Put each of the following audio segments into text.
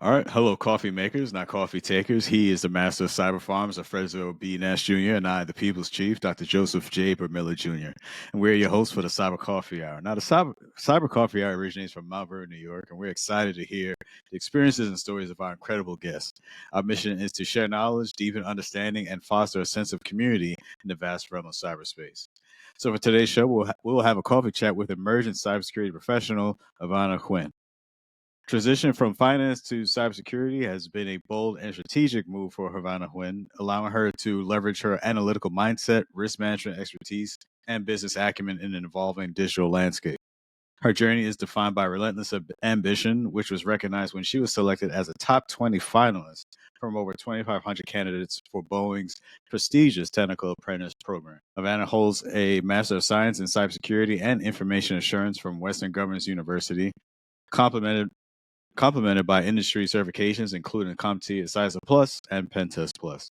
All right. Hello, coffee makers, not coffee takers. He is the master of cyber farms, Alfredo B. Nash Jr., and I, the people's chief, Dr. Joseph J. Miller Jr. And we're your hosts for the Cyber Coffee Hour. Now, the Cyber Coffee Hour originates from Mount Vernon, New York, and we're excited to hear the experiences and stories of our incredible guests. Our mission is to share knowledge, deepen understanding, and foster a sense of community in the vast realm of cyberspace. So, for today's show, we'll have a coffee chat with emerging cybersecurity professional Avanna Huynh. Transition from finance to cybersecurity has been a bold and strategic move for Avanna Huynh, allowing her to leverage her analytical mindset, risk management expertise, and business acumen in an evolving digital landscape. Her journey is defined by relentless ambition, which was recognized when she was selected as a top 20 finalist from over 2,500 candidates for Boeing's prestigious Technical Apprenticeship Program. Avanna holds a Master of Science in Cybersecurity and Information Assurance from Western Governors University, complemented by industry certifications including CompTIA CySA Plus and PenTest Plus.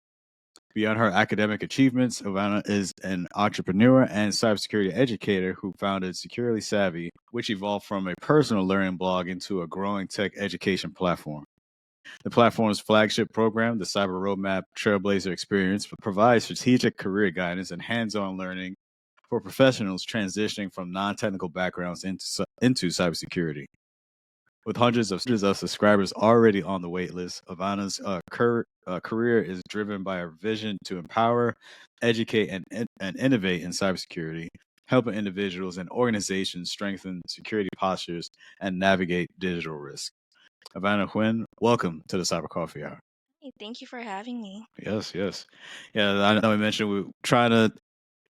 Beyond her academic achievements, Avanna is an entrepreneur and cybersecurity educator who founded Securely Savvy, which evolved from a personal learning blog into a growing tech education platform. The platform's flagship program, the Cyber Roadmap Trailblazer Experience, provides strategic career guidance and hands-on learning for professionals transitioning from non-technical backgrounds into cybersecurity. With hundreds of subscribers already on the wait list, Avanna's career is driven by a vision to empower, educate, and innovate in cybersecurity, helping individuals and organizations strengthen security postures and navigate digital risk. Avanna Huynh, welcome to the Cyber Coffee Hour. Hey, thank you for having me. Yes. Yeah, I know we mentioned we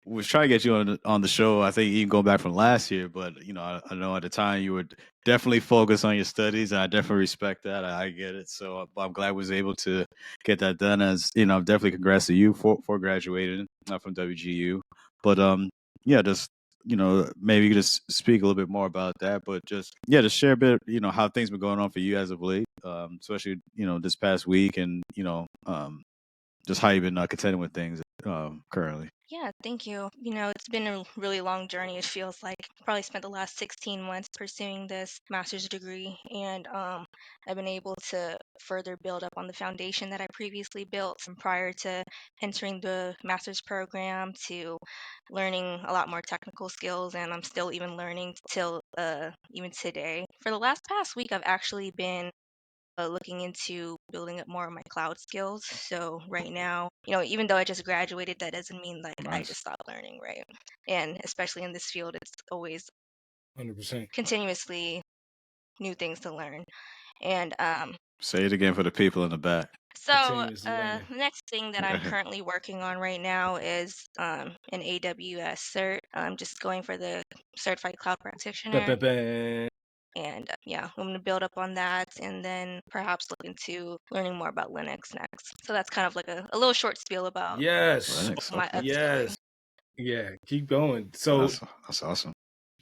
was trying to get you on the show. I think even going back from last year, but I know at the time you were definitely focused on your studies, and I definitely respect that. I get it. So I'm glad I was able to get that done. As definitely congrats to you for graduating from WGU. But yeah, just maybe you could just speak a little bit more about that. But just share a bit, how things been going on for you as of late, especially this past week, and just how you've been contending with things currently. Yeah, thank you. It's been a really long journey. It feels like probably spent the last 16 months pursuing this master's degree, and I've been able to further build up on the foundation that I previously built from prior to entering the master's program to learning a lot more technical skills, and I'm still even learning till even today. For the last past week, I've actually been looking into building up more of my cloud skills. So right now, even though I just graduated, that doesn't mean like I Nice. just stopped learning, right? And especially in this field, it's always 100%. continuously new things to learn. And Say it again for the people in the back. so Continuously learning. the next thing that I'm currently working on right now is an AWS cert. I'm just going for the certified cloud practitioner. Ba-ba-ba. And yeah, I'm going to build up on that and then perhaps look into learning more about Linux next. So that's kind of like a little short spiel about Yes. Linux. my Okay. upskilling. Yes. Yeah. Keep going. Oh, So that's awesome.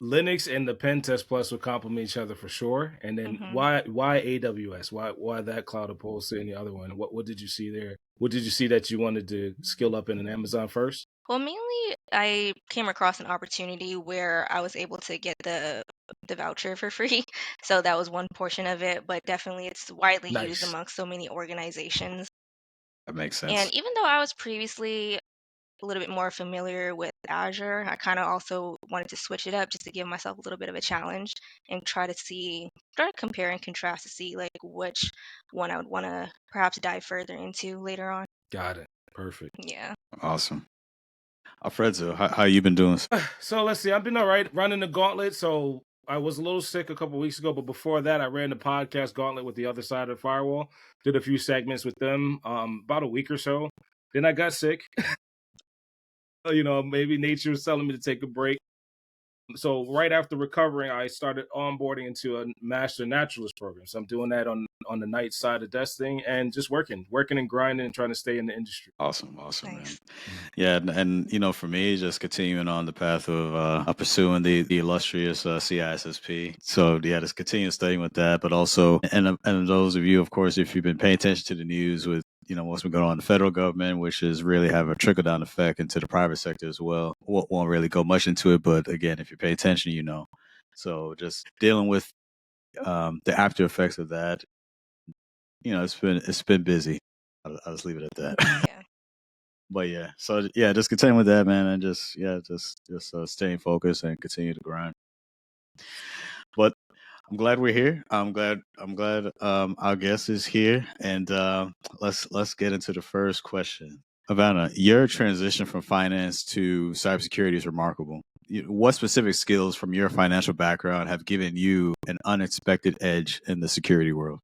Linux and the Pen Test Plus will complement each other for sure. And then hmm why AWS? Why that cloud opposed to any other one? What did you see there? What did you see that you wanted to skill up in an Amazon first? Well, mainly I came across an opportunity where I was able to get the voucher for free. So that was one portion of it, but definitely it's widely used Nice. amongst so many organizations. That makes And sense. even though I was previously a little bit more familiar with Azure, I kind of also wanted to switch it up just to give myself a little bit of a challenge and try to compare and contrast to see like which one I would want to perhaps dive further into later on. Got it. Perfect. Yeah. Awesome. Alfredo, how you been doing? So let's see. I've been all right running the gauntlet. So I was a little sick a couple weeks ago, but before that, I ran the podcast Gauntlet with the other side of the firewall. Did a few segments with them about a week or so. Then I got sick. Maybe nature was telling me to take a break. So right after recovering, I started onboarding into a master naturalist program. So I'm doing that on the night side of testing and just working and grinding and trying to stay in the industry. Awesome, man. Nice. Yeah, and for me, just continuing on the path of pursuing the illustrious CISSP. So yeah, just continue studying with that, but also and those of you, of course, if you've been paying attention to the news with what's been going on in the federal government, which is really have a trickle down effect into the private sector as well. Won't really go much into it, but again, if you pay attention, So just dealing with the after effects of that it's been busy. I'll just leave it at that. Yeah. But yeah, so yeah, just continue with that, man, and just staying focused and continue to grind. But I'm glad we're here. I'm glad our guest is here, and let's get into the first question. Avanna, your transition from finance to cybersecurity is remarkable. What specific skills from your financial background have given you an unexpected edge in the security world?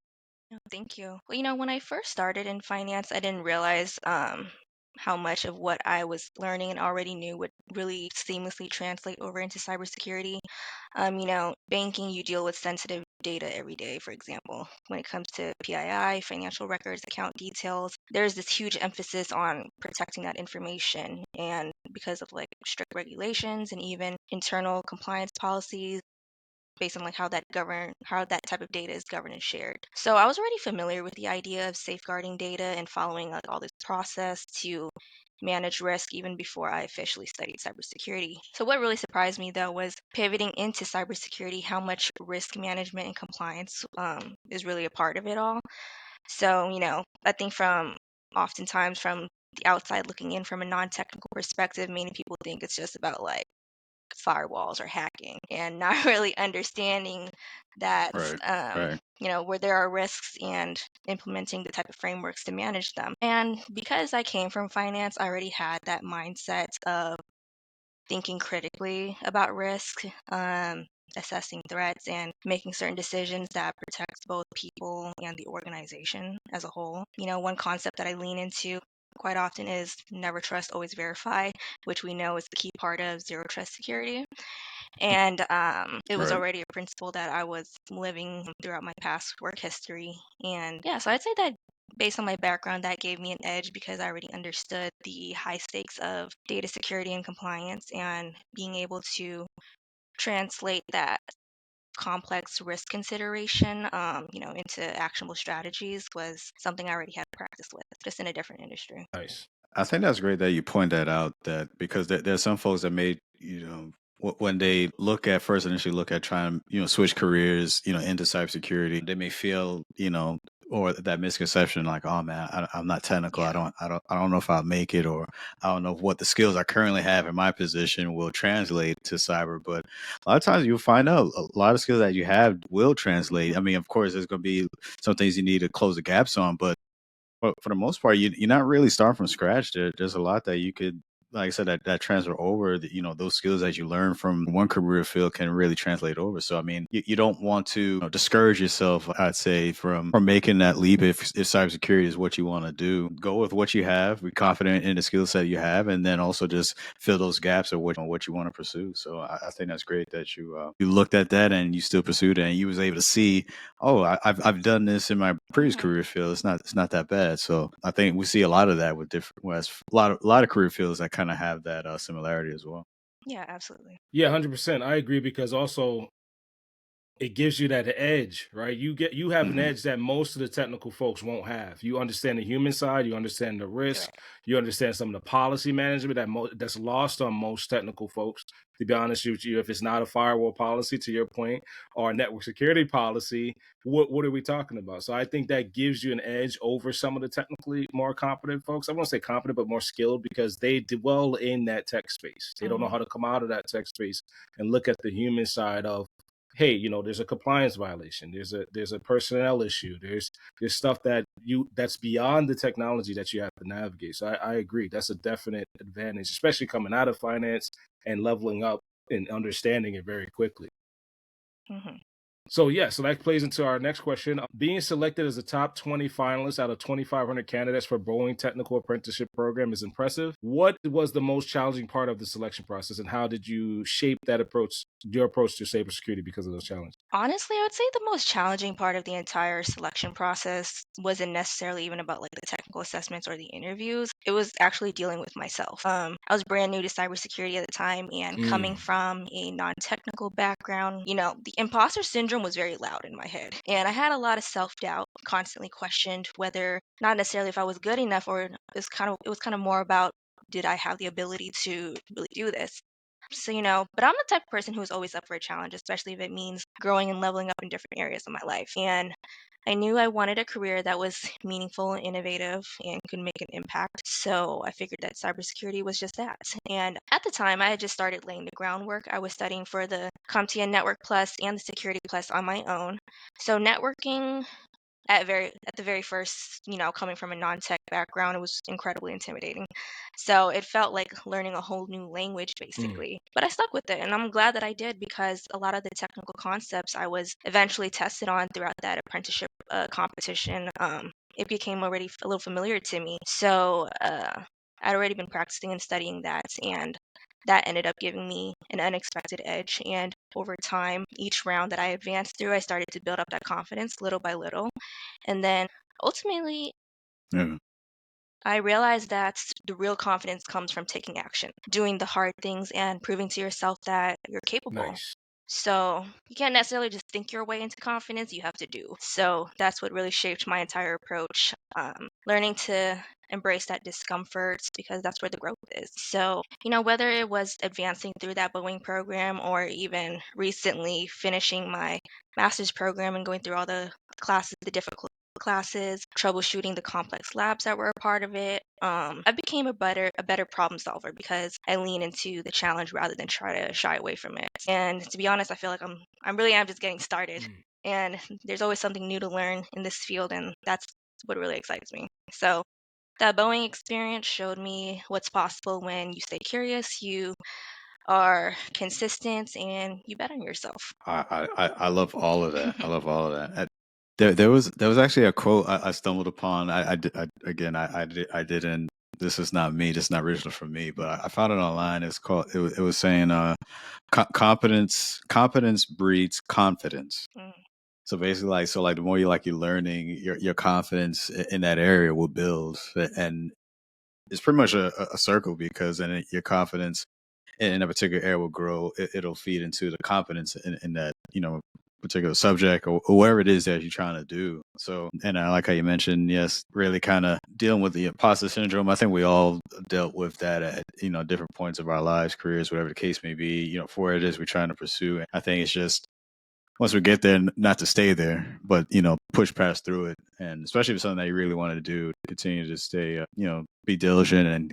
Oh, thank you. Well, when I first started in finance, I didn't realize how much of what I was learning and already knew would really seamlessly translate over into cybersecurity. Banking, you deal with sensitive data every day, for example. When it comes to PII, financial records, account details, there's this huge emphasis on protecting that information. And because of like strict regulations and even internal compliance policies, based on like how that type of data is governed and shared. So I was already familiar with the idea of safeguarding data and following like all this process to manage risk even before I officially studied cybersecurity. So what really surprised me though was pivoting into cybersecurity, how much risk management and compliance is really a part of it all. So, I think oftentimes from the outside looking in from a non-technical perspective, many people think it's just about like firewalls or hacking and not really understanding that Right, right, where there are risks and implementing the type of frameworks to manage them. And because I came from finance, I already had that mindset of thinking critically about risk, assessing threats, and making certain decisions that protects both people and the organization as a whole. One concept that I lean into quite often is never trust, always verify, which we know is the key part of zero trust security. And it was right. already a principle that I was living throughout my past work history. And yeah, so I'd say that based on my background, that gave me an edge because I already understood the high stakes of data security and compliance, and being able to translate that complex risk consideration, into actionable strategies was something I already had practice with, just in a different industry. Nice. I think that's great that you point that out. That because there's some folks that may, when they look at first initially look at trying, switch careers, into cybersecurity, they may feel, or that misconception like, oh man, I'm not technical. Yeah. I don't know if I'll make it, or I don't know if what the skills I currently have in my position will translate to cyber. But a lot of times you'll find out a lot of skills that you have will translate. I mean, of course, there's going to be some things you need to close the gaps on, but for the most part, you're not really starting from scratch. There's a lot that you could, like I said, that transfer over. Those skills that you learn from one career field can really translate over. So, I mean, you don't want to discourage yourself, I'd say, from making that leap if cybersecurity is what you want to do. Go with what you have, be confident in the skill set you have, and then also just fill those gaps of what you want to pursue. So, I think that's great that you looked at that and you still pursued it, and you was able to see, oh, I've done this in my previous Mhm. career field. It's not that bad. So I think we see a lot of that with different, whereas a lot of career fields that kind of have that similarity as well. Yeah, absolutely. Yeah, 100%. I agree because also it gives you that edge, right? You have an Hmm. edge that most of the technical folks won't have. You understand the human side, you understand the risk, Right. you understand some of the policy management that's lost on most technical folks. To be honest with you, if it's not a firewall policy, to your point, or a network security policy, what are we talking about? So I think that gives you an edge over some of the technically more competent folks. I won't say competent, but more skilled because they dwell in that tech space. They don't know Hmm. how to come out of that tech space and look at the human side of, hey, there's a compliance violation, there's a personnel issue, there's stuff that's beyond the technology that you have to navigate. So I agree, that's a definite advantage, especially coming out of finance and leveling up and understanding it very quickly. Hmm. So yeah, so that plays into our next question. Being selected as a top 20 finalist out of 2,500 candidates for Boeing Technical Apprenticeship Program is impressive. What was the most challenging part of the selection process, and how did you shape your approach to cybersecurity because of those challenges? Honestly, I would say the most challenging part of the entire selection process wasn't necessarily even about like the technical assessments or the interviews. It was actually dealing with myself. I was brand new to cybersecurity at the time, and coming Mm, from a non-technical background, the imposter syndrome was very loud in my head. And I had a lot of self-doubt, constantly questioned whether not necessarily if I was good enough, or it was kind of more about, did I have the ability to really do this? So, but I'm the type of person who's always up for a challenge, especially if it means growing and leveling up in different areas of my life. And I knew I wanted a career that was meaningful and innovative and could make an impact. So I figured that cybersecurity was just that. And at the time, I had just started laying the groundwork. I was studying for the CompTIA Network Plus and the Security Plus on my own. So networking at the very first, coming from a non-tech background, it was incredibly intimidating. So it felt like learning a whole new language basically. But I stuck with it, and I'm glad that I did, because a lot of the technical concepts I was eventually tested on throughout that apprenticeship competition, it became already a little familiar to me. So I'd already been practicing and studying that, and that ended up giving me an unexpected edge. And over time, each round that I advanced through, I started to build up that confidence little by little. And then ultimately, Yeah. I realized that the real confidence comes from taking action, doing the hard things, and proving to yourself that you're capable. Nice. So you can't necessarily just think your way into confidence, you have to do. So that's what really shaped my entire approach, learning to embrace that discomfort, because that's where the growth is. So, whether it was advancing through that Boeing program or even recently finishing my master's program and going through all the classes, the difficult classes, troubleshooting the complex labs that were a part of it, I became a better problem solver, because I lean into the challenge rather than try to shy away from it. And to be honest, I feel like I'm really am just getting started, and there's always something new to learn in this field, and that's what really excites me. So that Boeing experience showed me what's possible when you stay curious, you are consistent, and you bet on yourself. I love all of that. I love all of that. There was actually a quote I stumbled upon. I didn't. This is not me. This is not original for me, but I found it online. It's called. It was saying, competence breeds confidence. Mm. So basically, like the more you're learning, your confidence in that area will build, and it's pretty much a circle, because then your confidence in a particular area will grow. It'll feed into the confidence in that particular subject, or whatever it is that you're trying to do. So, and I like how you mentioned, yes, really kind of dealing with the imposter syndrome. I think we all dealt with that at different points of our lives, careers, whatever the case may be. For what it is we're trying to pursue. I think it's just, once we get there, not to stay there, but push past through it, and especially if it's something that you really want to do, continue to stay, be diligent, and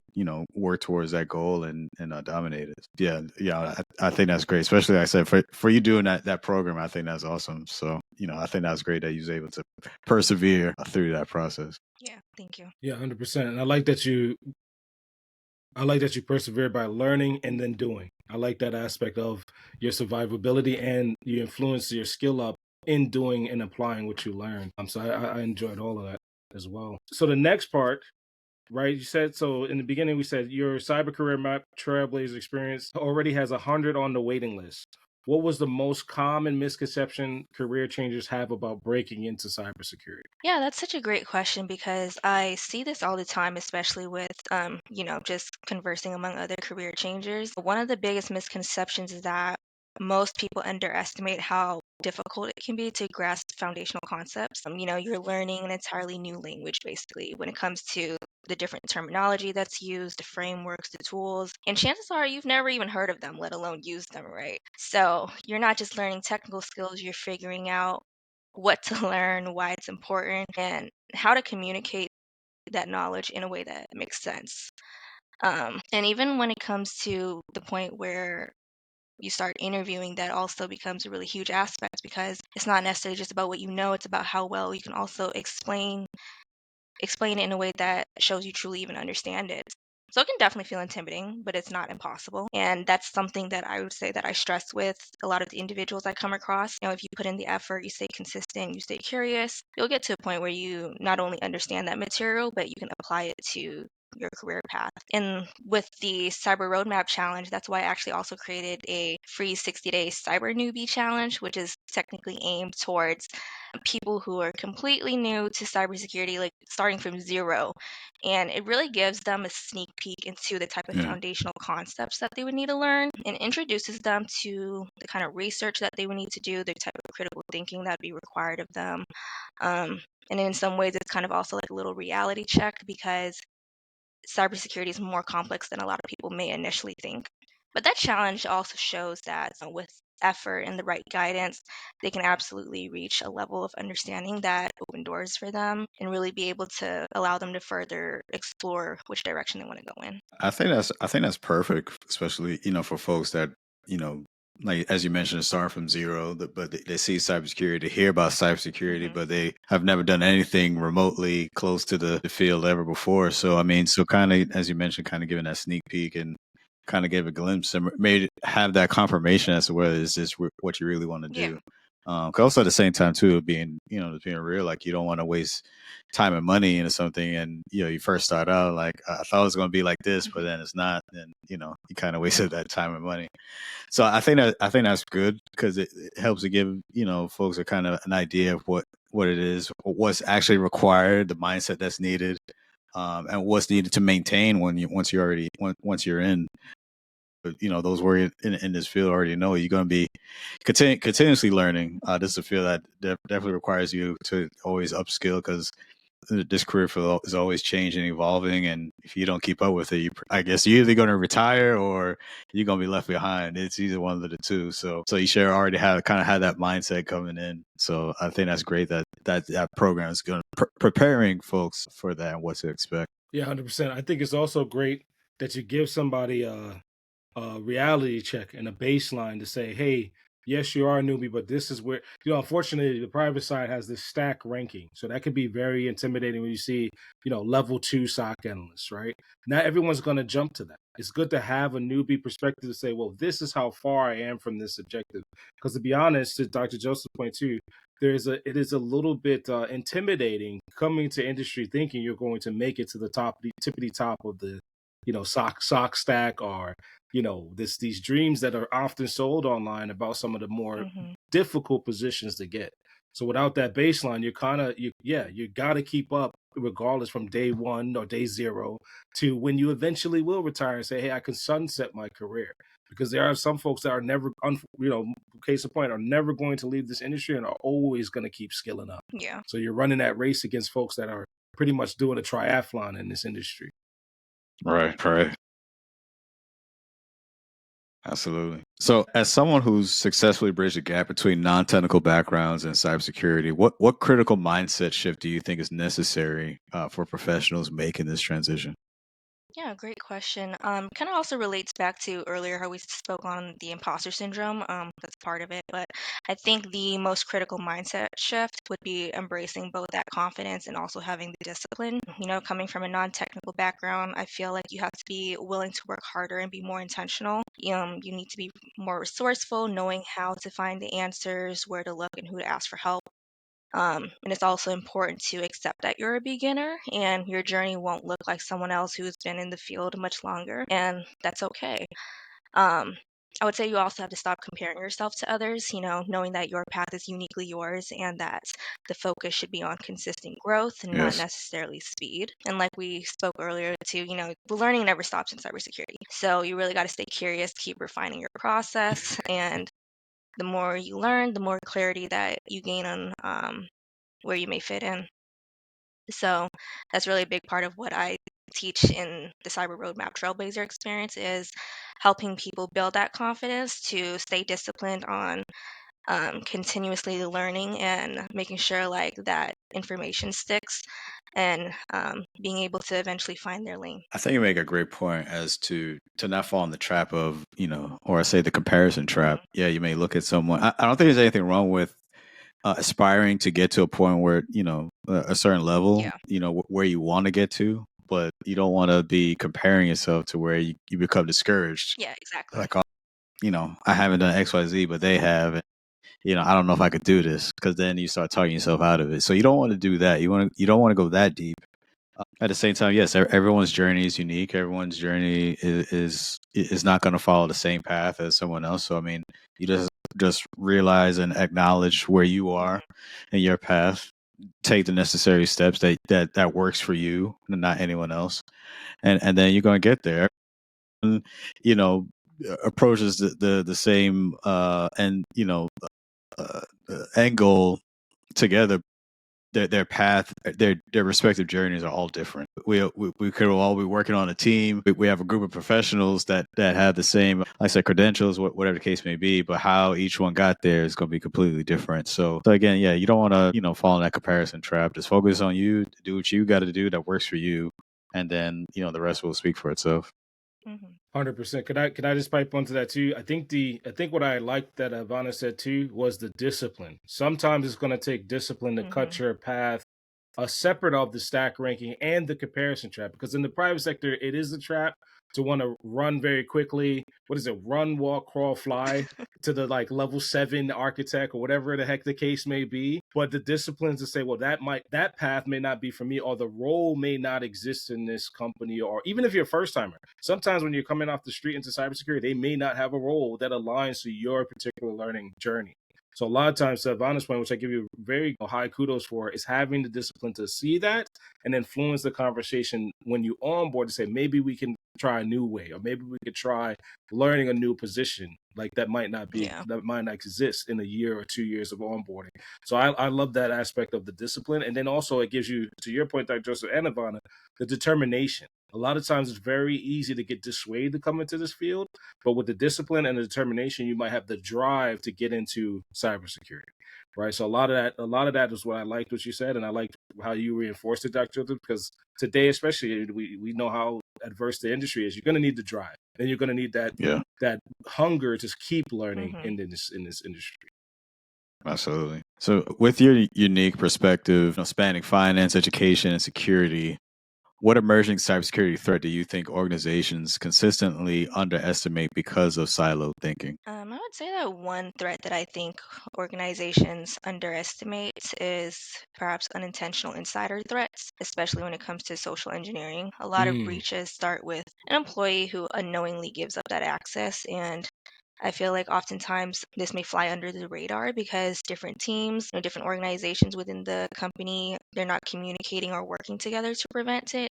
work towards that goal, and dominate it. Yeah. I think that's great, especially like I said, for you doing that program. I think that's awesome. So I think that's great that you was able to persevere through that process. Yeah, thank you. Yeah, 100%. And I like that you persevere by learning and then doing. I like that aspect of your survivability, and you influence your skill up in doing and applying what you learn. So I enjoyed all of that as well. So the next part, right? You said, so in the beginning we said your cyber career map Trailblazer experience already has 100 on the waiting list. What was the most common misconception career changers have about breaking into cybersecurity? Yeah, that's such a great question, because I see this all the time, especially with, just conversing among other career changers. One of the biggest misconceptions is that most people underestimate how difficult it can be to grasp foundational concepts. You're learning an entirely new language, basically, when it comes to the different terminology that's used, the frameworks, the tools, and chances are you've never even heard of them, let alone used them, right? So you're not just learning technical skills, you're figuring out what to learn, why it's important, and how to communicate that knowledge in a way that makes sense. And even when it comes to the point where you start interviewing, that also becomes a really huge aspect, because it's not necessarily just about what you know, it's about how well you can also explain it in a way that shows you truly even understand it. So it can definitely feel intimidating, but it's not impossible. And that's something that I would say that I stress with a lot of the individuals I come across. If you put in the effort, you stay consistent, you stay curious, you'll get to a point where you not only understand that material, but you can apply it to your career path. And with the Cyber Roadmap Challenge, that's why I actually also created a free 60-day cyber newbie challenge, which is technically aimed towards people who are completely new to cybersecurity, like starting from zero. And it really gives them a sneak peek into the type of Yeah. foundational concepts that they would need to learn, and introduces them to the kind of research that they would need to do, the type of critical thinking that would be required of them. And in some ways, it's kind of also like a little reality check, because cybersecurity is more complex than a lot of people may initially think. But that challenge also shows that with effort and the right guidance, they can absolutely reach a level of understanding that open doors for them and really be able to allow them to further explore which direction they want to go in. I think that's perfect, especially for folks that you know like as you mentioned, start from zero, but they see cybersecurity, they hear about cybersecurity, Hmm. but they have never done anything remotely close to the field ever before. So I mean, so kind of as you mentioned, kind of giving that sneak peek and kind of give a glimpse and made have that confirmation as to whether is this what you really want to Yeah. do. 'Cause also at the same time too, being being real, like you don't want to waste time and money into something, and you first start out like I thought it was going to be like this, but Hmm. then it's not, then you kind of wasted that time and money. So I think that's good because it helps to give folks a kind of an idea of what it is, what's actually required, the mindset that's needed, and what's needed to maintain when you once you're in. But those who are in this field already know you're going to be continuously learning. This is a field that definitely requires you to always upskill because this career field is always changing, evolving, and if you don't keep up with it, I guess you're either going to retire or you're going to be left behind. It's either one of the two. So you should already have kind of had that mindset coming in. So I think that's great that program is going to preparing folks for that and what to expect. Yeah, 100%. I think it's also great that you give somebody a reality check and a baseline to say, hey, yes, you are a newbie, but this is where, unfortunately, the private side has this stack ranking. So that can be very intimidating when you see, level 2 SOC analysts, right? Not everyone's going to jump to that. It's good to have a newbie perspective to say, well, this is how far I am from this objective. Because to be honest, to Dr. Joseph's point too, it is a little bit intimidating coming to industry thinking you're going to make it to the top, the tippity top of the, sock stack, or these dreams that are often sold online about some of the more Hmm. difficult positions to get. So without that baseline, you're kind of you got to keep up regardless from day one or day zero to when you eventually will retire and say, hey, I can sunset my career. Because there are some folks that are never, case in point, are never going to leave this industry and are always going to keep skilling up. Yeah. So you're running that race against folks that are pretty much doing a triathlon in this industry. Right. Absolutely. So, as someone who's successfully bridged the gap between non-technical backgrounds and cybersecurity, what critical mindset shift do you think is necessary for professionals making this transition? Yeah, great question. Kind of also relates back to earlier how we spoke on the imposter syndrome. That's part of it, but I think the most critical mindset shift would be embracing both that confidence and also having the discipline. Coming from a non-technical background, I feel like you have to be willing to work harder and be more intentional. You need to be more resourceful, knowing how to find the answers, where to look, and who to ask for help. And it's also important to accept that you're a beginner and your journey won't look like someone else who's been in the field much longer, and that's okay. Um, I would say you also have to stop comparing yourself to others, knowing that your path is uniquely yours and that the focus should be on consistent growth and not Yes. necessarily speed. And like we spoke earlier, too, the learning never stops in cybersecurity. So you really got to stay curious, keep refining your process, and the more you learn, the more clarity that you gain on where you may fit in. So that's really a big part of what I teach in the Cyber Roadmap Trailblazer Experience is helping people build that confidence to stay disciplined on continuously learning and making sure like that information sticks and being able to eventually find their lane. I think you make a great point as to not fall in the trap of or I say the comparison trap. Hmm. Yeah, you may look at someone. I don't think there's anything wrong with aspiring to get to a point where a certain level, Yeah. where you want to get to, but you don't want to be comparing yourself to where you become discouraged. Yeah, exactly. Like, oh, I haven't done XYZ, but they have. And, I don't know if I could do this because then you start talking yourself out of it. So you don't want to do that. You don't want to go that deep. At the same time, yes, everyone's journey is unique. Everyone's journey is not going to follow the same path as someone else. So I mean, you just realize and acknowledge where you are Hmm. in your path. Take the necessary steps that works for you and not anyone else, and then you're going to get there. And, approaches the same and end goal together. their path, their respective journeys are all different. We could all be working on a team. We have a group of professionals that have the same, like I said, credentials, whatever the case may be. But how each one got there is going to be completely different. So again, yeah, you don't want to fall in that comparison trap. Just focus on you, do what you got to do that works for you, and then the rest will speak for itself. 100%. Could I just pipe onto that too? I think what I liked that Avanna said too was the discipline. Sometimes it's going to take discipline to cut your path separate of the stack ranking and the comparison trap, because in the private sector it is a trap to want to run very quickly. What is it? Run, walk, crawl, fly to the like level 7 architect or whatever the heck the case may be. But the disciplines to say, well, that path may not be for me, or the role may not exist in this company, or even if you're a first timer. Sometimes when you're coming off the street into cybersecurity, they may not have a role that aligns to your particular learning journey. So a lot of times, to Avanna's point, which I give you very high kudos for, is having the discipline to see that and influence the conversation when you onboard to say, maybe we can try a new way, or maybe we could try learning a new position like that might not exist in a year or 2 years of onboarding. So I love that aspect of the discipline. And then also it gives you, to your point, Dr. Joseph and Avanna, the determination. A lot of times it's very easy to get dissuaded to come into this field, but with the discipline and the determination, you might have the drive to get into cybersecurity, right? So a lot of that is what I liked what you said, and I liked how you reinforced it, Dr. Joseph, because today, especially, we know how adverse the industry is. You're going to need the drive, and you're going to need that hunger to keep learning in this industry. Absolutely. So with your unique perspective, spanning finance, education, and security, what emerging cybersecurity threat do you think organizations consistently underestimate because of siloed thinking? I would say that one threat that I think organizations underestimate is perhaps unintentional insider threats, especially when it comes to social engineering. A lot of breaches start with an employee who unknowingly gives up that access, and I feel like oftentimes this may fly under the radar because different teams, different organizations within the company, they're not communicating or working together to prevent it.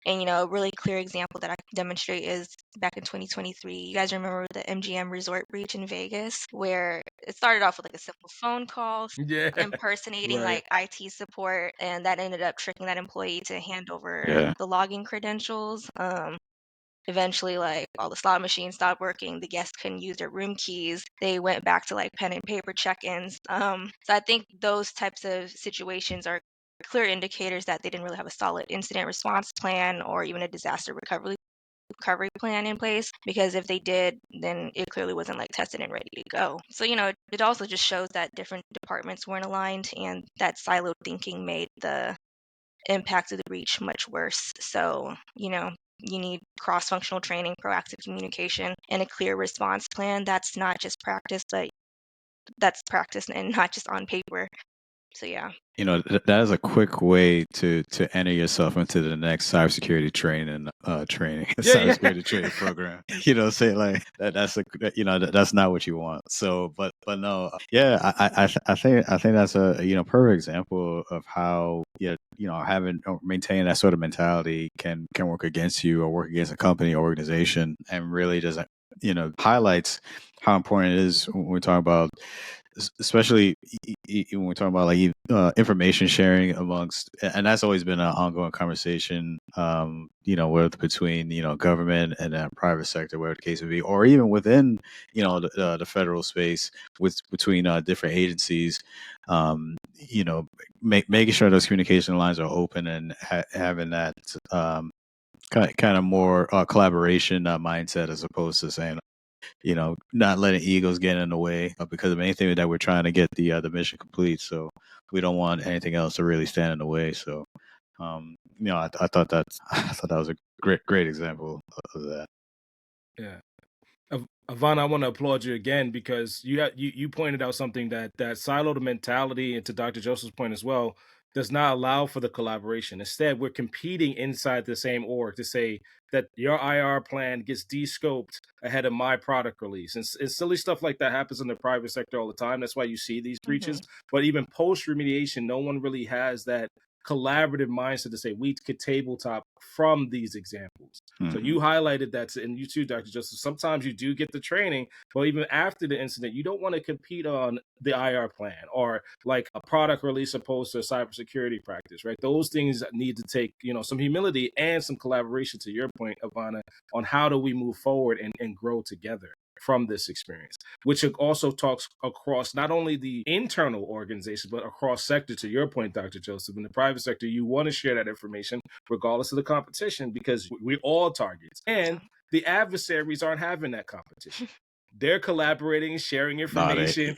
And a really clear example that I can demonstrate is back in 2023. You guys remember the MGM resort breach in Vegas, where it started off with like a simple phone call impersonating like IT support, and that ended up tricking that employee to hand over the login credentials. Eventually, like all the slot machines stopped working. The guests couldn't use their room keys. They went back to like pen and paper check-ins. So I think those types of situations are clear indicators that they didn't really have a solid incident response plan or even a disaster recovery plan in place, because if they did, then it clearly wasn't like tested and ready to go. So it also just shows that different departments weren't aligned, and that siloed thinking made the impact of the breach much worse. So you need cross-functional training, proactive communication, and a clear response plan. That's not just practice, but that's practice and not just on paper. So yeah. That is a quick way to enter yourself into the next cybersecurity training cybersecurity training program. Say like that's not what you want. So, but no, yeah, I think that's a perfect example of how having or maintaining that sort of mentality can work against you or work against a company or organization, and really doesn't highlights how important it is when we talk about, especially when we're talking about like information sharing amongst, and that's always been an ongoing conversation, whether between government and private sector, whatever the case may be, or even within the federal space between different agencies, making sure those communication lines are open and having that kind of more collaboration mindset, as opposed to saying, not letting egos get in the way because of anything that we're trying to get the mission complete. So we don't want anything else to really stand in the way. So, I thought that was a great example of that. Yeah. Avanna, I want to applaud you again, because you pointed out something that siloed mentality, and to Dr. Joseph's point as well, does not allow for the collaboration. Instead, we're competing inside the same org to say that your IR plan gets de-scoped ahead of my product release. And silly stuff like that happens in the private sector all the time. That's why you see these breaches. But even post-remediation, no one really has that collaborative mindset to say we could tabletop from these examples. So you highlighted that, and you too, Dr. Joseph. Sometimes you do get the training, but even after the incident, you don't want to compete on the IR plan or like a product release opposed to a cybersecurity practice, right? Those things need to take, some humility and some collaboration, to your point, Avanna, on how do we move forward and grow together from this experience, which also talks across not only the internal organization, but across sector. To your point, Dr. Joseph, in the private sector, you want to share that information regardless of the competition, because we're all targets. And the adversaries aren't having that competition. They're collaborating and sharing information.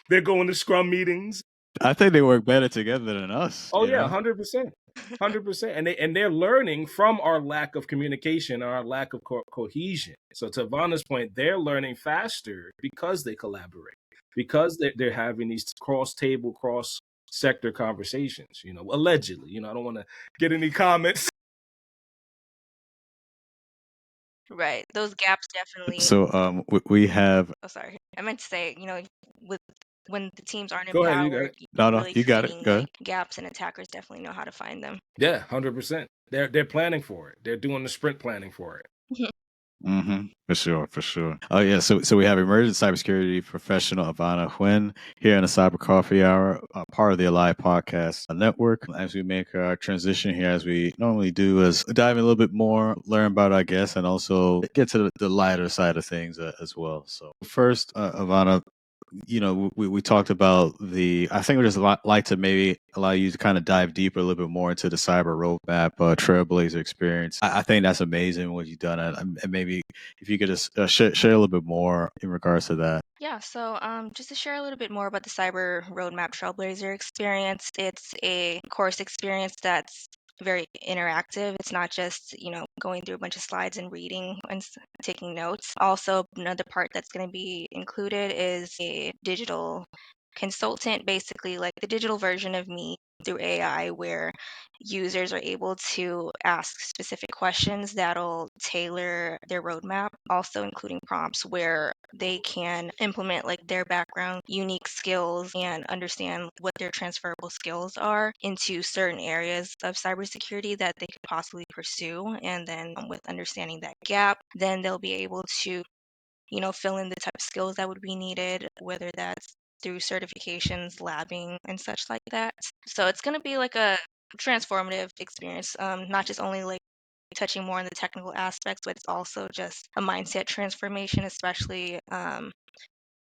They're going to Scrum meetings. I think they work better together than us. Oh, yeah, 100%. 100%. And they're learning from our lack of communication, our lack of cohesion. So to Vanna's point, they're learning faster because they collaborate, because they're having these cross-table, cross-sector conversations, allegedly. I don't want to get any comments. Right. Those gaps definitely. So we have. Oh, sorry. I meant to say, when the teams aren't Go ahead, empowered, you got it. really You got it. creating Go ahead. gaps, and attackers definitely know how to find them. Yeah, 100%. They're planning for it. They're doing the sprint planning for it. For sure. Oh yeah. So we have emerging cybersecurity professional Avanna Huynh here in the Cyber Coffee Hour, part of the Alive Podcast Network. As we make our transition here, as we normally do, is dive in a little bit more, learn about our guests, and also get to the lighter side of things as well. So first, Avanna, we talked about I think we just like to maybe allow you to kind of dive deeper a little bit more into the Cyber Roadmap Trailblazer Experience. I think that's amazing what you've done, and maybe if you could just share a little bit more in regards to that. Yeah, so just to share a little bit more about the Cyber Roadmap Trailblazer Experience, it's a course experience that's very interactive. It's not just, going through a bunch of slides and reading and taking notes. Also, another part that's going to be included is a digital consultant, basically like the digital version of me through AI, where users are able to ask specific questions that'll tailor their roadmap, also including prompts where they can implement like their background, unique skills, and understand what their transferable skills are into certain areas of cybersecurity that they could possibly pursue. And then with understanding that gap, then they'll be able to, fill in the type of skills that would be needed, whether that's through certifications, labbing, and such like that. So it's going to be like a transformative experience, not just only like touching more on the technical aspects, but it's also just a mindset transformation, especially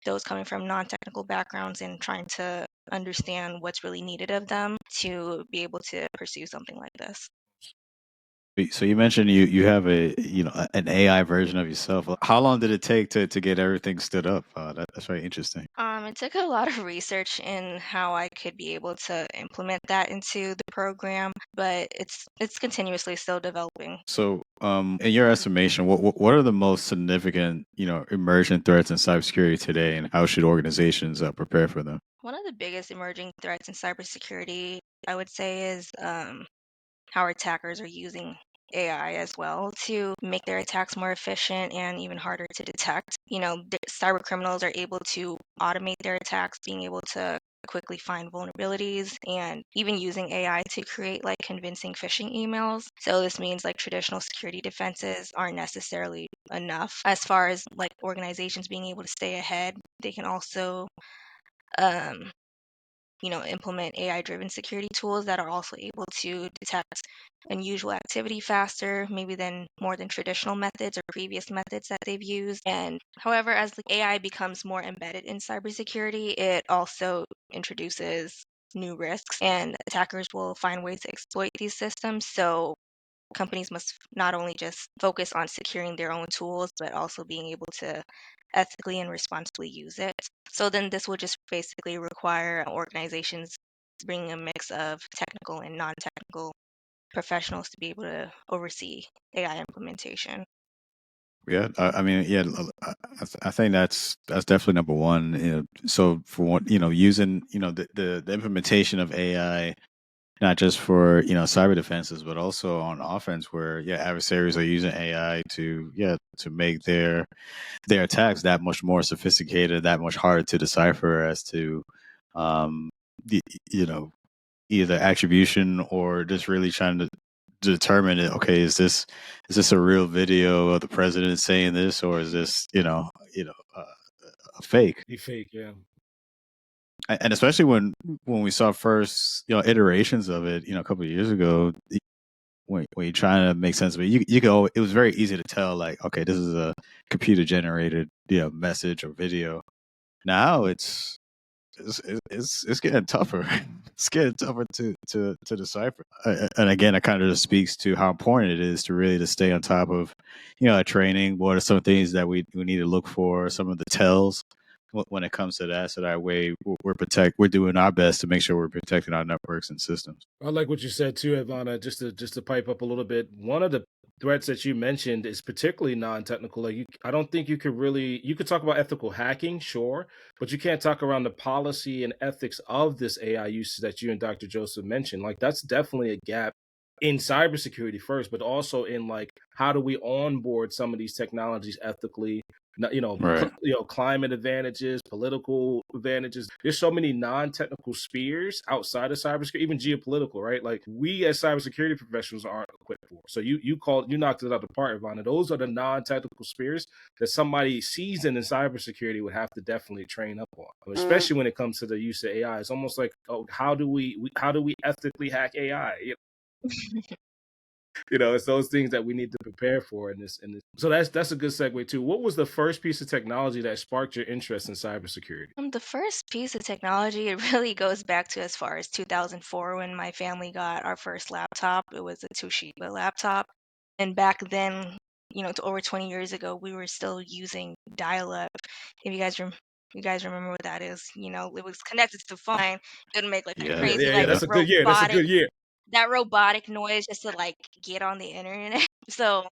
those coming from non-technical backgrounds and trying to understand what's really needed of them to be able to pursue something like this. So you mentioned you have an AI version of yourself. How long did it take to get everything stood up? That's very interesting. It took a lot of research in how I could be able to implement that into the program, but it's continuously still developing. So, in your estimation, what are the most significant, emerging threats in cybersecurity today, and how should organizations prepare for them? One of the biggest emerging threats in cybersecurity, I would say, is how attackers are using AI as well to make their attacks more efficient and even harder to detect. Cyber criminals are able to automate their attacks, being able to quickly find vulnerabilities and even using AI to create like convincing phishing emails. So this means like traditional security defenses aren't necessarily enough. As far as like organizations being able to stay ahead, they can also um, implement AI-driven security tools that are also able to detect unusual activity faster, maybe more than traditional methods or previous methods that they've used. And however, as the AI becomes more embedded in cybersecurity, it also introduces new risks, and attackers will find ways to exploit these systems. So companies must not only just focus on securing their own tools, but also being able to ethically and responsibly use it. So then this will just basically require organizations bringing a mix of technical and non-technical professionals to be able to oversee AI implementation. Yeah, I mean, yeah, I think that's definitely number one. So for one, using the implementation of AI, not just for cyber defenses, but also on offense, where adversaries are using AI to make their attacks that much more sophisticated, that much harder to decipher as to um, y- you know either attribution or just really trying to determine it. Okay, is this a real video of the president saying this, or is this a fake? Be fake, yeah. And especially when we saw first iterations of it, a couple of years ago, when you're trying to make sense of it, you go. It was very easy to tell, like, okay, this is a computer generated message or video. Now it's getting tougher. It's getting tougher to decipher. And again, it kind of just speaks to how important it is to really to stay on top of, training. What are some things that we need to look for? Some of the tells when it comes to that, so that way we're doing our best to make sure we're protecting our networks and systems. I like what you said too, Avanna. Just to pipe up a little bit. One of the threats that you mentioned is particularly non-technical. Like I don't think you could talk about ethical hacking, sure, but you can't talk around the policy and ethics of this AI usage that you and Dr. Joseph mentioned. Like that's definitely a gap in cybersecurity first, but also in like how do we onboard some of these technologies ethically? Right. Climate advantages, political advantages. There's so many non-technical spheres outside of cybersecurity, even geopolitical, right? Like we as cybersecurity professionals aren't equipped for. So you knocked it out the park, Ivana. Those are the non-technical spheres that somebody seasoned in cybersecurity would have to definitely train up on, especially when it comes to the use of AI. It's almost like, oh, how do we ethically hack AI? It's those things that we need to prepare for in this. So that's a good segue too. What was the first piece of technology that sparked your interest in cybersecurity? The first piece of technology, it really goes back to as far as 2004 when my family got our first laptop. It was a Toshiba laptop. And back then, over 20 years ago, we were still using dial-up. If you guys remember what that is, it was connected to the phone. It would make like a Yeah. crazy Yeah, that's a good year. That's a good year. that robotic noise just to like get on the internet. So,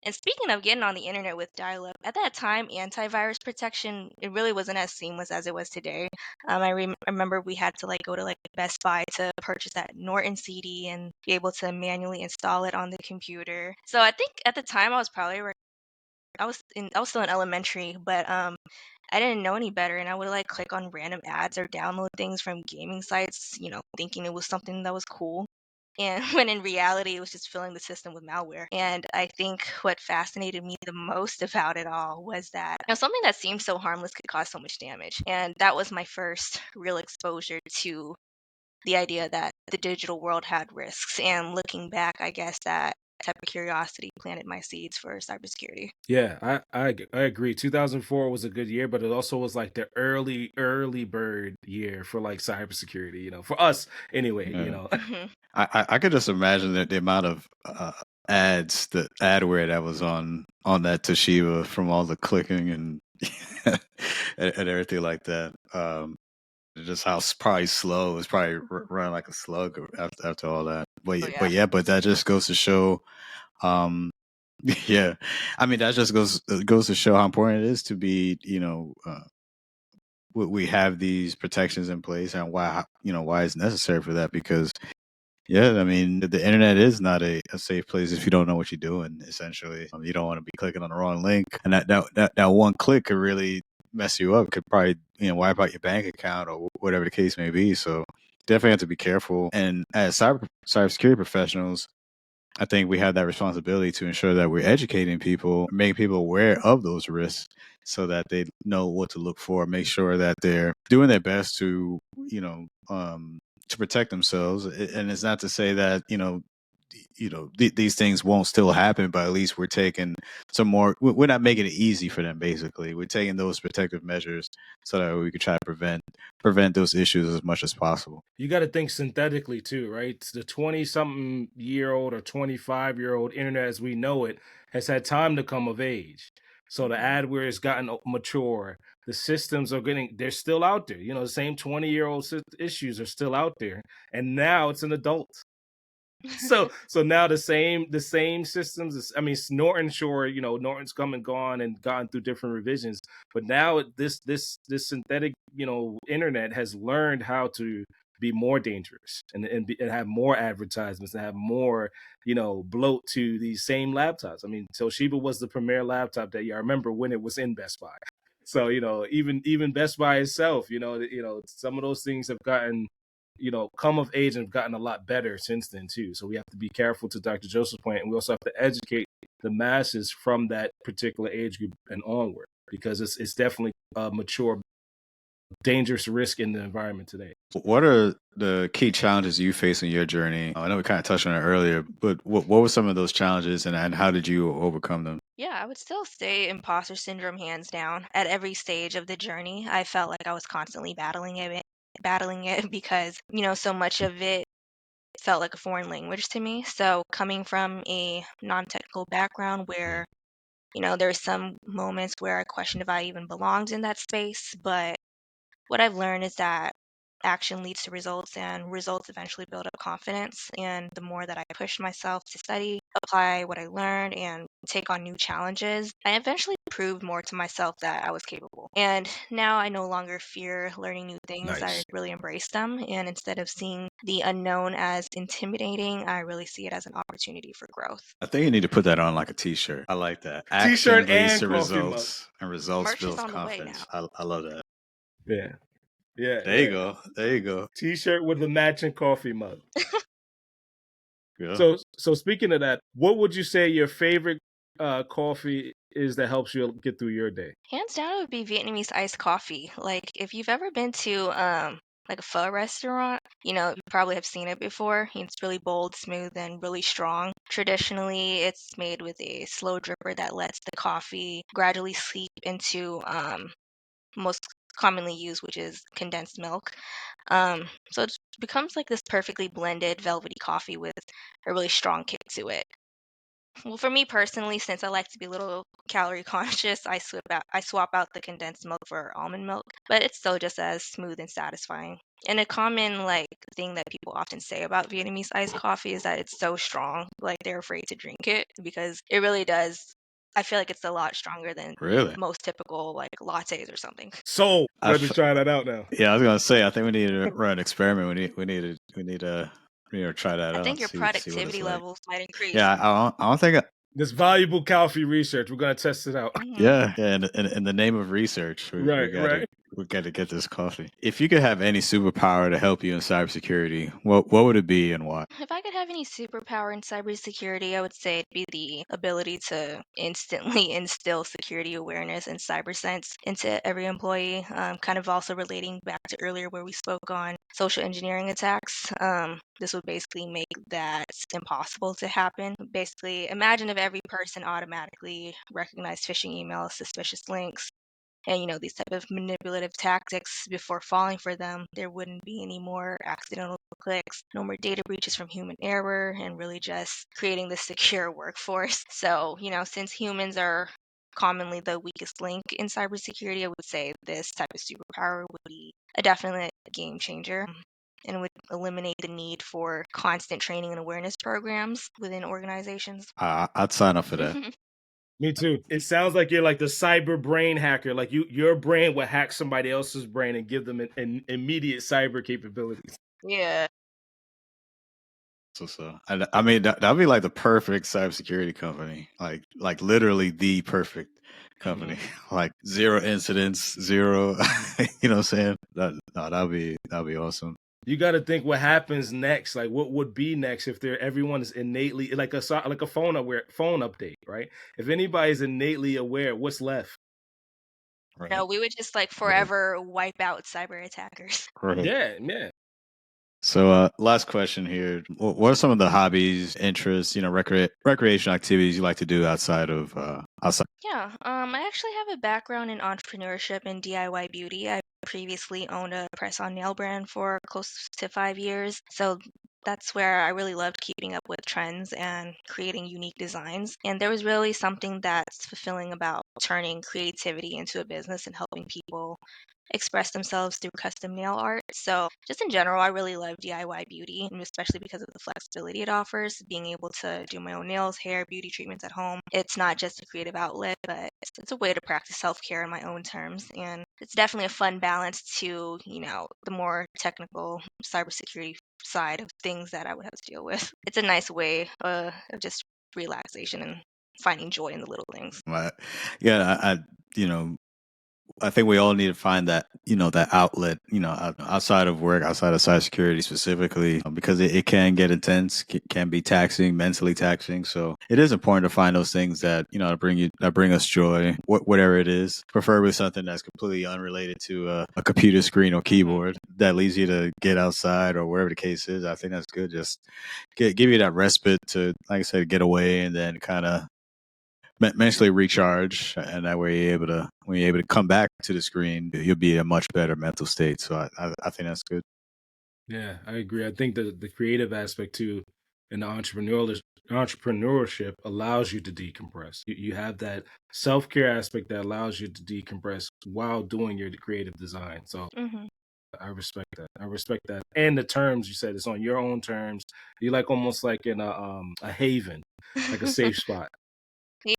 and speaking of getting on the internet with dial-up, at that time, antivirus protection, it really wasn't as seamless as it was today. I remember we had to like go to like Best Buy to purchase that Norton CD and be able to manually install it on the computer. So I think at the time I was probably I was still in elementary, but I didn't know any better, and I would like click on random ads or download things from gaming sites, thinking it was something that was cool. And when in reality, it was just filling the system with malware. And I think what fascinated me the most about it all was that something that seemed so harmless could cause so much damage. And that was my first real exposure to the idea that the digital world had risks. And looking back, I guess that type of curiosity planted my seeds for cybersecurity. Yeah, I agree. 2004 was a good year, but it also was like the early bird year for like cybersecurity. For us anyway. Yeah. Mhm. I could just imagine that the amount of ads, the adware that was on that Toshiba from all the clicking and and everything like that. Just how probably slow. It's probably running like a slug after all that. Oh yeah. But that just goes to show. Yeah, I mean that just goes to show how important it is to be. We have these protections in place and why it's necessary for that, because yeah, I mean, the internet is not a safe place if you don't know what you're doing. Essentially, you don't want to be clicking on the wrong link, and that one click could really mess you up. Could probably wipe out your bank account or whatever the case may be. So definitely have to be careful. And as cybersecurity professionals, I think we have that responsibility to ensure that we're educating people, making people aware of those risks, so that they know what to look for. Make sure that they're doing their best to, to protect themselves. And it's not to say that these things won't still happen, but at least we're taking some more. We're not making it easy for them. Basically, we're taking those protective measures so that we can try to prevent those issues as much as possible. You got to think synthetically too, right? The 20-something-year-old or 25-year-old internet as we know it has had time to come of age. So the adware has gotten mature. The systems they're still out there. The same 20-year-old issues are still out there. And now it's an adult. So now the same systems. I mean, Norton, sure, Norton's come and gone and gotten through different revisions, but now this synthetic internet has learned how to be more dangerous and have more advertisements and have more bloat to these same laptops. I mean, Toshiba was the premier laptop that I remember when it was in Best Buy. So even Best Buy itself, some of those things have gotten come of age and have gotten a lot better since then too. So we have to be careful, to Dr. Joseph's point, and we also have to educate the masses from that particular age group and onward, because it's definitely a mature, dangerous risk in the environment today. What are the key challenges you face in your journey? I know we kind of touched on it earlier, but what were some of those challenges, and how did you overcome them? Yeah, I would still say imposter syndrome hands down. At every stage of the journey, I felt like I was constantly battling it because, so much of it felt like a foreign language to me. So coming from a non-technical background where, there's some moments where I questioned if I even belonged in that space, but what I've learned is that action leads to results, and results eventually build up confidence. And the more that I pushed myself to study, apply what I learned, and take on new challenges, I eventually proved more to myself that I was capable. And now I no longer fear learning new things. I Nice. really embrace them. And instead of seeing the unknown as intimidating, I really see it as an opportunity for growth. I think you need to put that on like a t-shirt. I like that. Action T-shirt leads and to coffee mug. results, and results Merch is builds on the way confidence. now. I love that. Yeah. Yeah. There you go. There you go. T-shirt with the matching coffee mug. Yeah. So speaking of that, what would you say your favorite coffee is that helps you get through your day? Hands down, it would be Vietnamese iced coffee. Like, if you've ever been to like a pho restaurant, you probably have seen it before. It's really bold, smooth, and really strong. Traditionally, it's made with a slow dripper that lets the coffee gradually seep into most commonly used, which is condensed milk. So it becomes like this perfectly blended velvety coffee with a really strong kick to it. Well, for me personally, since I like to be a little calorie conscious, I swap out the condensed milk for almond milk, but it's still just as smooth and satisfying. And a common thing that people often say about Vietnamese iced coffee is that it's so strong, like they're afraid to drink it because it really does. I feel like it's a lot stronger than Really? most typical lattes or something. So I let me f- try that out now. Yeah, I was gonna say I think we need to run an experiment. We need to try that I out think and your see what it's productivity like. levels might increase. Yeah, I don't think. This valuable coffee research. We're gonna test it out. Mhm. Yeah, yeah. In the name of research, Right. we got to get this coffee. If you could have any superpower to help you in cybersecurity, what would it be and why? If I could have any superpower in cybersecurity, I would say it'd be the ability to instantly instill security awareness and cyber sense into every employee. Kind of also relating back to earlier where we spoke on social engineering attacks. This would basically make that impossible to happen. Basically, imagine if every person automatically recognized phishing emails, suspicious links, and these type of manipulative tactics before falling for them. There wouldn't be any more accidental clicks, no more data breaches from human error, and really just creating this secure workforce. So since humans are commonly the weakest link in cybersecurity, I would say this type of superpower would be a definite game changer and would eliminate the need for constant training and awareness programs within organizations. I'd sign up for that. Me too. It sounds like you're like the cyber brain hacker. Like your brain would hack somebody else's brain and give them an immediate cyber capabilities. Yeah. So, and I mean that'd be like the perfect cybersecurity company, like literally the perfect company, like zero incidents, zero. You know what I'm saying? That'd be awesome. You got to think what happens next. Like what would be next if everyone is innately like a phone update, right? If anybody's innately aware, what's left? Right. No, we would just forever wipe out cyber attackers. Right. Yeah. So, last question here: what are some of the hobbies, interests, recreational activities you like to do outside of outside? Yeah, I actually have a background in entrepreneurship and DIY beauty. I previously owned a press-on nail brand for close to 5 years, so that's where I really loved keeping up with trends and creating unique designs. And there was really something that's fulfilling about turning creativity into a business and helping people express themselves through custom nail art. So, just in general, I really love DIY beauty, and especially because of the flexibility it offers, being able to do my own nails, hair, beauty treatments at home. It's not just a creative outlet, but it's a way to practice self-care in my own terms. And it's definitely a fun balance to, the more technical cybersecurity side of things that I would have to deal with. It's a nice way of just relaxation and finding joy in the little things. Yeah, you know, I think we all need to find that, that outlet, outside of work, outside of cybersecurity specifically, because it can get intense, can be taxing, mentally taxing. So it is important to find those things that, that bring us joy, whatever it is, preferably something that's completely unrelated to a computer screen or keyboard that leads you to get outside or whatever the case is. I think that's good. Just give you that respite to, like I said, get away and then kind of mentally recharge, and that way when you're able to come back to the screen, you'll be in a much better mental state. So I think that's good. Yeah, I agree. I think the creative aspect too, and the entrepreneurship allows you to decompress. You have that self-care aspect that allows you to decompress while doing your creative design. So Mm-hmm. I respect that. I respect that. And the terms you said, it's on your own terms. You like almost like in a haven, like a safe spot. Yeah.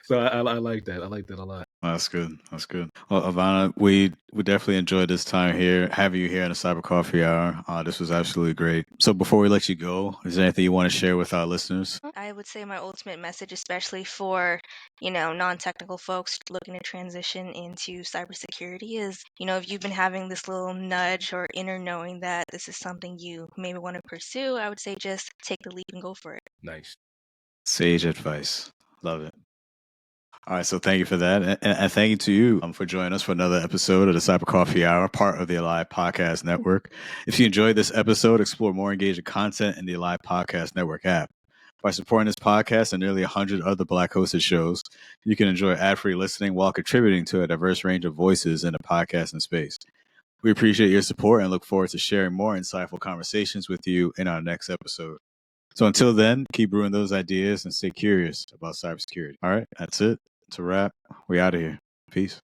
So I like that. I like that a lot. That's good. That's good. Well, Avanna, we definitely enjoyed this time here, having you here in the Cyber Coffee Hour. This was absolutely great. So before we let you go, is there anything you want to share with our listeners? I would say my ultimate message, especially for, non-technical folks looking to transition into cybersecurity is, if you've been having this little nudge or inner knowing that this is something you maybe want to pursue, I would say just take the leap and go for it. Nice. Sage advice. Love it. All right, so thank you for that. And thank you to you for joining us for another episode of the Cyber Coffee Hour, part of the Alive Podcast Network. If you enjoyed this episode, explore more engaging content in the Alive Podcast Network app. By supporting this podcast and nearly 100 other Black hosted shows, you can enjoy ad-free listening while contributing to a diverse range of voices in the podcasting space. We appreciate your support and look forward to sharing more insightful conversations with you in our next episode. So until then, keep brewing those ideas and stay curious about cybersecurity. All right, that's it. It's a wrap. We out of here. Peace.